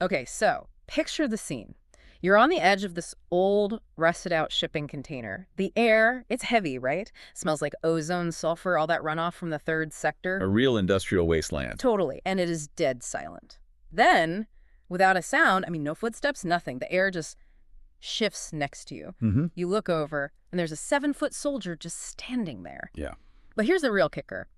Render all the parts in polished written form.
Okay, so picture the scene. You're on the edge of this old, rusted-out shipping container. The air, it's heavy, right? Smells like ozone, sulfur, all that runoff from the third A sector. real industrial wasteland. Totally. And it is dead silent. Then, without a sound, I mean, no footsteps, nothing. The air just shifts next to you. Mm-hmm. You look over, and there's a 7-foot soldier just standing there. Yeah. But here's the real kicker.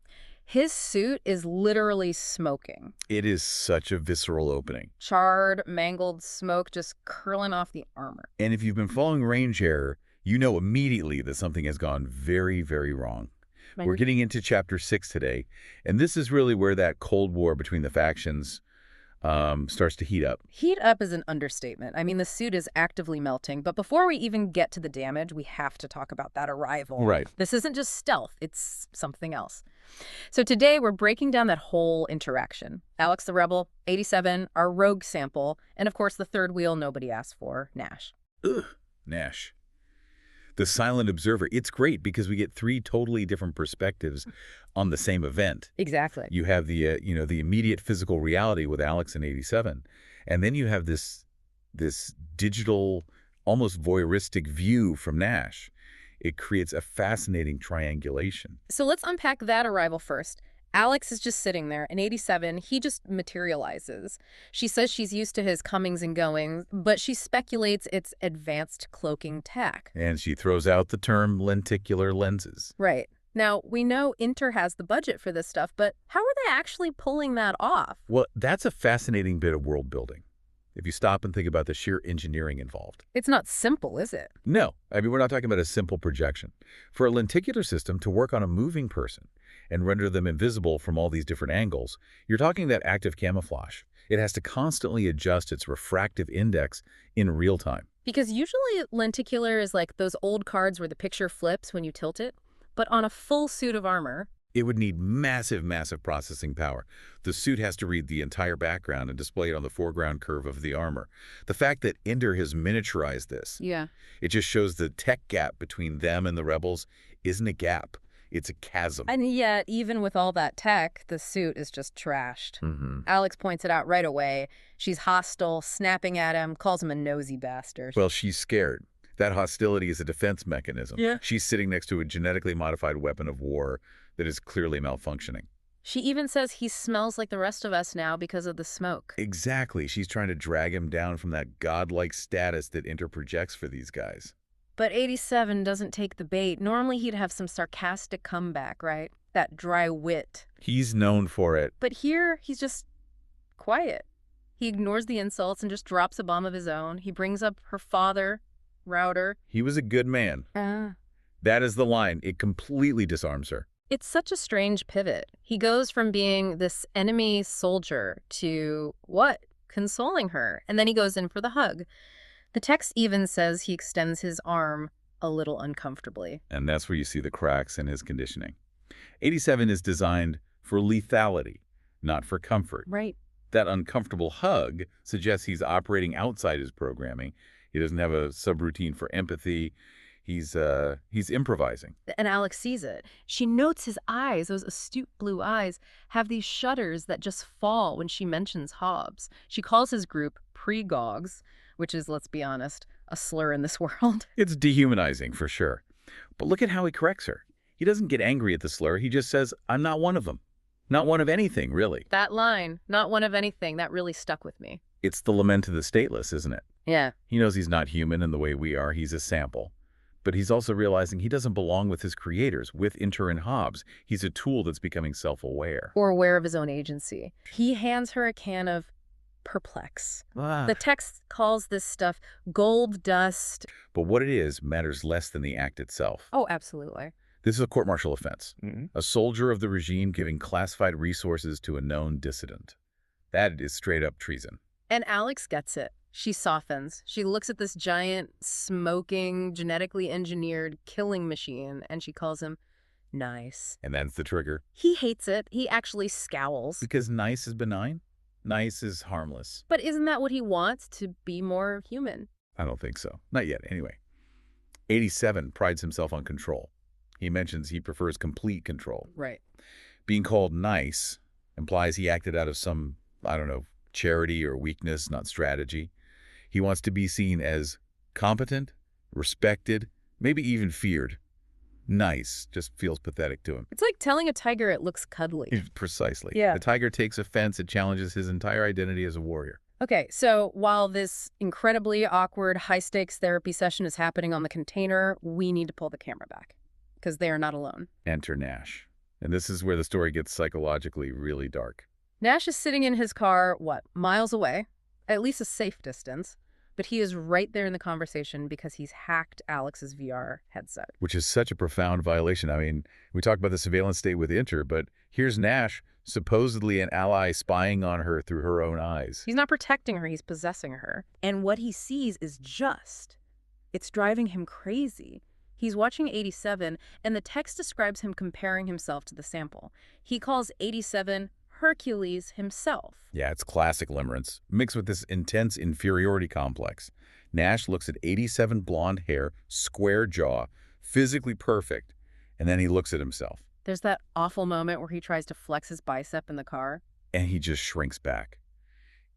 His suit is literally smoking. It is such a visceral opening. Charred, mangled smoke just curling off the armor. And if you've been following Range Error, you know immediately that something has gone very, very wrong. We're getting into Chapter 6 today, and this is really where that Cold War between the factions starts to heat up. Heat up is an understatement. I mean, the suit is actively melting, but before we even get to the damage, we have to talk about that arrival. Right. This isn't just stealth, it's something else. So today we're breaking down that whole interaction. Alex the Rebel, 87, our rogue sample, and of course the third wheel nobody asked for, Nash. Ugh, Nash. The silent observer. It's great because we get 3 totally different perspectives on the same event. Exactly. You have the the immediate physical reality with Alex in 87, and then you have this digital, almost voyeuristic view from Nash. It creates a fascinating triangulation. So let's unpack that arrival first. Alex is just sitting there. In 87, he just materializes. She says she's used to his comings and goings, but she speculates it's advanced cloaking tech. And she throws out the term lenticular lenses. Right. Now, we know Inter has the budget for this stuff, but how are they actually pulling that off? Well, that's a fascinating bit of world building, if you stop and think about the sheer engineering involved. It's not simple, is it? No. I mean, we're not talking about a simple projection. For a lenticular system to work on a moving person and render them invisible from all these different angles, you're talking about active camouflage. It has to constantly adjust its refractive index in real time. Because usually lenticular is like those old cards where the picture flips when you tilt it, but on a full suit of armor. It would need massive, massive processing power. The suit has to read the entire background and display it on the foreground curve of the armor. The fact that Ender has miniaturized this, it just shows the tech gap between them and the rebels isn't a gap. It's a chasm. And yet, even with all that tech, the suit is just trashed. Mm-hmm. Alex points it out right away. She's hostile, snapping at him, calls him a nosy bastard. Well, she's scared. That hostility is a defense mechanism. Yeah. She's sitting next to a genetically modified weapon of war that is clearly malfunctioning. She even says he smells like the rest of us now because of the smoke. Exactly. She's trying to drag him down from that godlike status that Inter projects for these guys. But 87 doesn't take the bait. Normally he'd have some sarcastic comeback, right? That dry wit. He's known for it. But here, he's just quiet. He ignores the insults and just drops a bomb of his own. He brings up her father, Router. He was a good man. That is the line. It completely disarms her. It's such a strange pivot. He goes from being this enemy soldier to, what? Consoling her. And then he goes in for the hug. The text even says he extends his arm a little uncomfortably. And that's where you see the cracks in his conditioning. 87 is designed for lethality, not for comfort. Right. That uncomfortable hug suggests he's operating outside his programming. He doesn't have a subroutine for empathy. He's improvising. And Alex sees it. She notes his eyes, those astute blue eyes, have these shudders that just fall when she mentions Hobbes. She calls his group pre-gogs, which is, let's be honest, a slur in this world. It's dehumanizing, for sure. But look at how he corrects her. He doesn't get angry at the slur. He just says, I'm not one of them. Not one of anything, really. That line, not one of anything, that really stuck with me. It's the lament of the stateless, isn't it? Yeah. He knows he's not human in the way we are. He's a sample. But he's also realizing he doesn't belong with his creators, with Inter and Hobbes. He's a tool that's becoming self-aware. Or aware of his own agency. He hands her a can of Perplex. The text calls this stuff gold dust. But what it is matters less than the act itself. Oh, absolutely. This is a court-martial offense. A soldier of the regime giving classified resources to a known dissident. That is straight-up treason. And Alex gets it. She softens. She looks at this giant, smoking, genetically engineered killing machine, and she calls him nice. And that's the trigger. He hates it. He actually scowls. Because nice is benign? Nice is harmless. But isn't that what he wants, to be more human? I don't think so. Not yet, anyway. 87 prides himself on control. He mentions he prefers complete control. Right. Being called nice implies he acted out of some, I don't know, charity or weakness, not strategy. He wants to be seen as competent, respected, maybe even feared. Nice just feels pathetic to him. It's like telling a tiger it looks cuddly. Precisely. Yeah. The tiger takes offense. It challenges his entire identity as a warrior. Okay, so while this incredibly awkward, high-stakes therapy session is happening on the container, we need to pull the camera back because they are not alone. Enter Nash. And this is where the story gets psychologically really dark. Nash is sitting in his car, miles away, at least a safe distance, but he is right there in the conversation because he's hacked Alex's VR headset. Which is such a profound violation. I mean, we talked about the surveillance state with Inter, but here's Nash, supposedly an ally, spying on her through her own eyes. He's not protecting her, he's possessing her. And what he sees is it's driving him crazy. He's watching 87, and the text describes him comparing himself to the sample. He calls 87 Hercules himself. Yeah, it's classic limerence, mixed with this intense inferiority complex. Nash looks at 87 blonde hair, square jaw, physically perfect, and then he looks at himself. There's that awful moment where he tries to flex his bicep in the car. And he just shrinks back.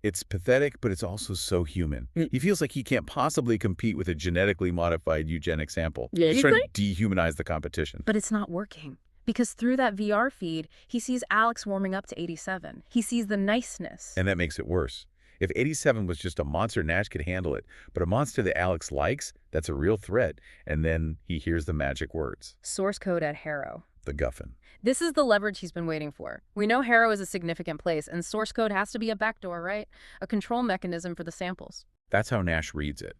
It's pathetic, but it's also so human. He feels like he can't possibly compete with a genetically modified eugenic sample. Yeah, He's trying to dehumanize the competition. But it's not working. Because through that VR feed, he sees Alex warming up to 87. He sees the niceness. And that makes it worse. If 87 was just a monster, Nash could handle it. But a monster that Alex likes, that's a real threat. And then he hears the magic words. Source code at Harrow. The Guffin. This is the leverage he's been waiting for. We know Harrow is a significant place, and source code has to be a backdoor, right? A control mechanism for the samples. That's how Nash reads it.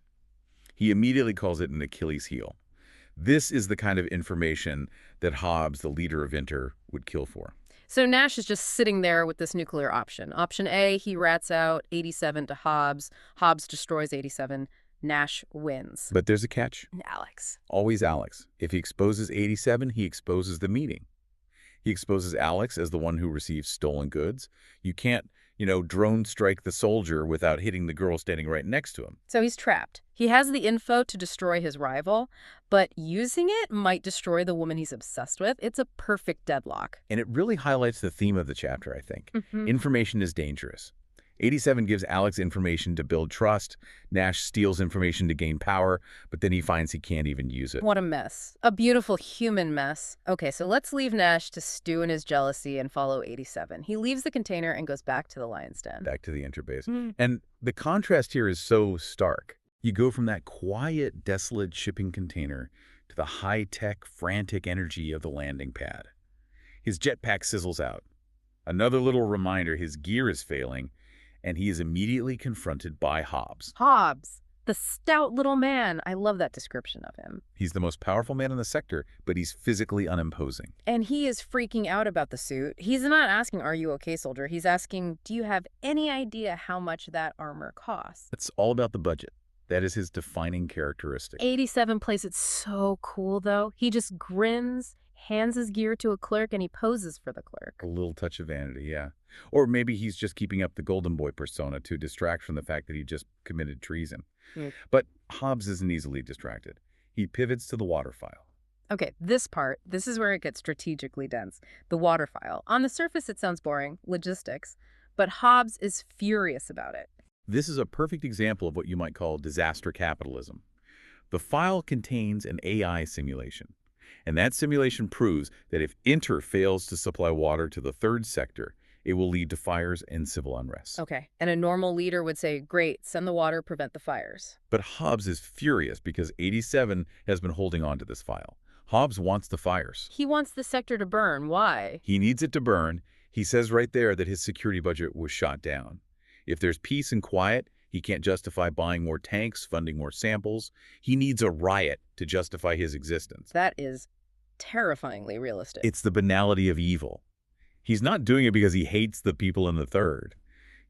He immediately calls it an Achilles heel. This is the kind of information that Hobbs, the leader of Inter, would kill for. So Nash is just sitting there with this nuclear option. Option A, he rats out 87 to Hobbs. Hobbs destroys 87. Nash wins. But there's a catch. Alex. Always Alex. If he exposes 87, he exposes the meeting. He exposes Alex as the one who receives stolen goods. You can't, drone strike the soldier without hitting the girl standing right next to him. So he's trapped. He has the info to destroy his rival, but using it might destroy the woman he's obsessed with. It's a perfect deadlock. And it really highlights the theme of the chapter, I think. Information is dangerous. 87 gives Alex information to build trust. Nash steals information to gain power, but then he finds he can't even use it. What a mess. A beautiful human mess. Okay, so let's leave Nash to stew in his jealousy and follow 87. He leaves the container and goes back to the lion's den. Back to the interbase. And the contrast here is so stark. You go from that quiet, desolate shipping container to the high-tech, frantic energy of the landing pad. His jetpack sizzles out. Another little reminder his gear is failing, and he is immediately confronted by Hobbs. Hobbs, the stout little man. I love that description of him. He's the most powerful man in the sector, but he's physically unimposing. And he is freaking out about the suit. He's not asking, "Are you okay, soldier?" He's asking, "Do you have any idea how much that armor costs?" It's all about the budget. That is his defining characteristic. 87 plays it so cool, though. He just grins, hands his gear to a clerk, and he poses for the clerk. A little touch of vanity, yeah. Or maybe he's just keeping up the golden boy persona to distract from the fact that he just committed treason. But Hobbs isn't easily distracted. He pivots to the water file. Okay, this is where it gets strategically dense. The water file. On the surface, it sounds boring, logistics, but Hobbs is furious about it. This is a perfect example of what you might call disaster capitalism. The file contains an AI simulation. And that simulation proves that if Inter fails to supply water to the third sector, it will lead to fires and civil unrest. Okay, and a normal leader would say, "Great, send the water, prevent the fires." But Hobbs is furious because 87 has been holding on to this file. Hobbs wants the fires. He wants the sector to burn. Why? He needs it to burn. He says right there that his security budget was shot down. If there's peace and quiet, he can't justify buying more tanks, funding more samples. He needs a riot to justify his existence. That is terrifyingly realistic. It's the banality of evil. He's not doing it because he hates the people in the third.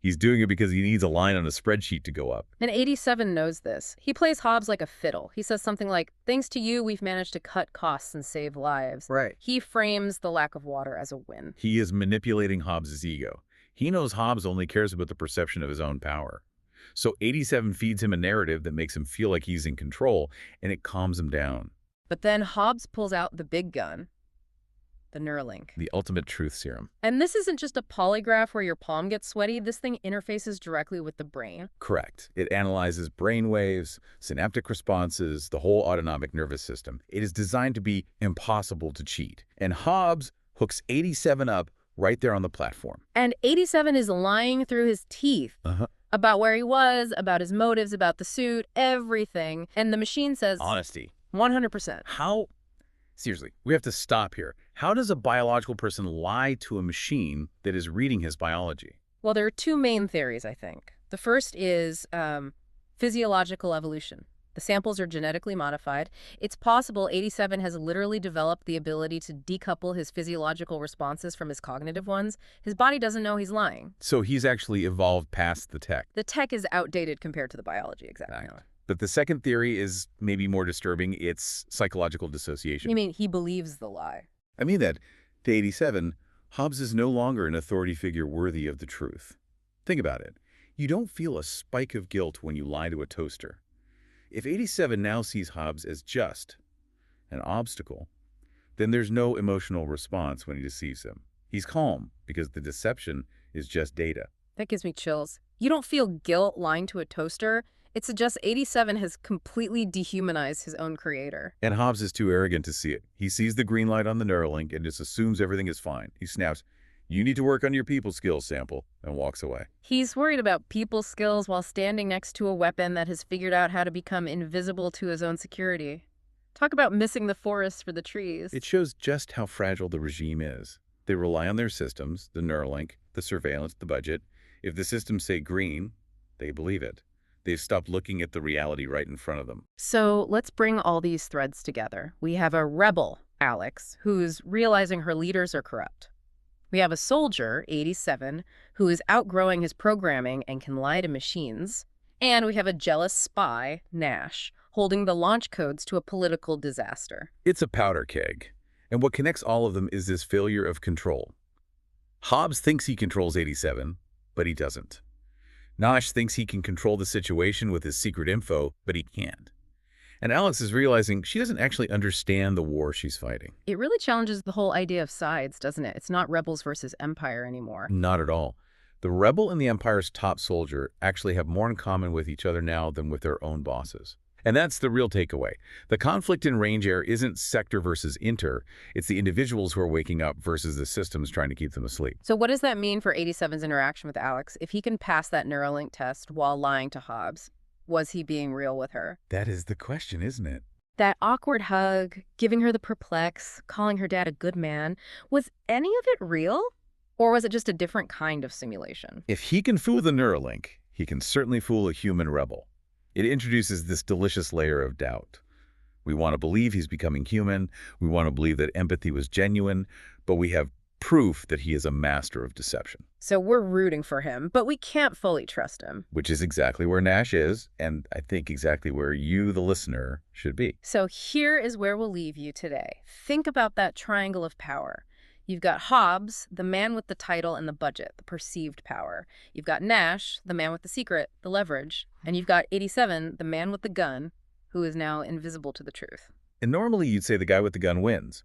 He's doing it because he needs a line on a spreadsheet to go up. And 87 knows this. He plays Hobbs like a fiddle. He says something like, "Thanks to you, we've managed to cut costs and save lives." Right. He frames the lack of water as a win. He is manipulating Hobbs' ego. He knows Hobbs only cares about the perception of his own power. So 87 feeds him a narrative that makes him feel like he's in control, and it calms him down. But then Hobbs pulls out the big gun. the Neuralink. The ultimate truth serum. And this isn't just a polygraph where your palm gets sweaty. This thing interfaces directly with the brain. Correct. It analyzes brain waves, synaptic responses, the whole autonomic nervous system. It is designed to be impossible to cheat. And Hobbs hooks 87 up right there on the platform. And 87 is lying through his teeth about where he was, about his motives, about the suit, everything. And the machine says... Honesty. 100%. How? Seriously, we have to stop here. How does a biological person lie to a machine that is reading his biology? Well, there are two main theories, I think. The first is physiological evolution. The samples are genetically modified. It's possible 87 has literally developed the ability to decouple his physiological responses from his cognitive ones. His body doesn't know he's lying. So he's actually evolved past the tech. The tech is outdated compared to the biology, exactly. But the second theory is maybe more disturbing. It's psychological dissociation. You mean he believes the lie? I mean that. To 87, Hobbs is no longer an authority figure worthy of the truth. Think about it. You don't feel a spike of guilt when you lie to a toaster. If 87 now sees Hobbs as just an obstacle, then there's no emotional response when he deceives him. He's calm because the deception is just data. That gives me chills. You don't feel guilt lying to a toaster. It suggests 87 has completely dehumanized his own creator. And Hobbs is too arrogant to see it. He sees the green light on the Neuralink and just assumes everything is fine. He snaps, "You need to work on your people skills, sample," and walks away. He's worried about people skills while standing next to a weapon that has figured out how to become invisible to his own security. Talk about missing the forest for the trees. It shows just how fragile the regime is. They rely on their systems, the Neuralink, the surveillance, the budget. If the systems say green, they believe it. They've stopped looking at the reality right in front of them. So let's bring all these threads together. We have a rebel, Alex, who's realizing her leaders are corrupt. We have a soldier, 87, who is outgrowing his programming and can lie to machines. And we have a jealous spy, Nash, holding the launch codes to a political disaster. It's a powder keg. And what connects all of them is this failure of control. Hobbs thinks he controls 87, but he doesn't. Nash thinks he can control the situation with his secret info, but he can't. And Alex is realizing she doesn't actually understand the war she's fighting. It really challenges the whole idea of sides, doesn't it? It's not rebels versus empire anymore. Not at all. The rebel and the empire's top soldier actually have more in common with each other now than with their own bosses. And that's the real takeaway. The conflict in Range Air isn't sector versus inter. It's the individuals who are waking up versus the systems trying to keep them asleep. So what does that mean for 87's interaction with Alex? If he can pass that Neuralink test while lying to Hobbs, was he being real with her? That is the question, isn't it? That awkward hug, giving her the perplex, calling her dad a good man, was any of it real? Or was it just a different kind of simulation? If he can fool the Neuralink, he can certainly fool a human rebel. It introduces this delicious layer of doubt. We want to believe he's becoming human. We want to believe that empathy was genuine, but we have proof that he is a master of deception. So we're rooting for him, but we can't fully trust him. Which is exactly where Nash is, and I think exactly where you, the listener, should be. So here is where we'll leave you today. Think about that triangle of power. You've got Hobbs, the man with the title and the budget, the perceived power. You've got Nash, the man with the secret, the leverage. And you've got 87, the man with the gun, who is now invisible to the truth. And normally you'd say the guy with the gun wins.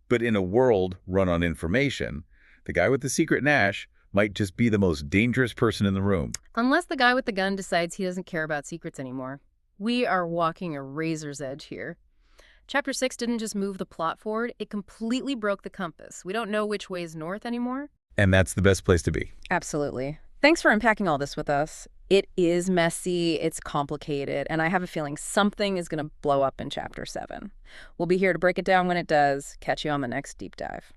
But in a world run on information, the guy with the secret Nash might just be the most dangerous person in the room. Unless the guy with the gun decides he doesn't care about secrets anymore. We are walking a razor's edge here. Chapter 6 didn't just move the plot forward, it completely broke the compass. We don't know which way is north anymore. And that's the best place to be. Absolutely. Thanks for unpacking all this with us. It is messy, it's complicated, and I have a feeling something is going to blow up in Chapter 7. We'll be here to break it down when it does. Catch you on the next deep dive.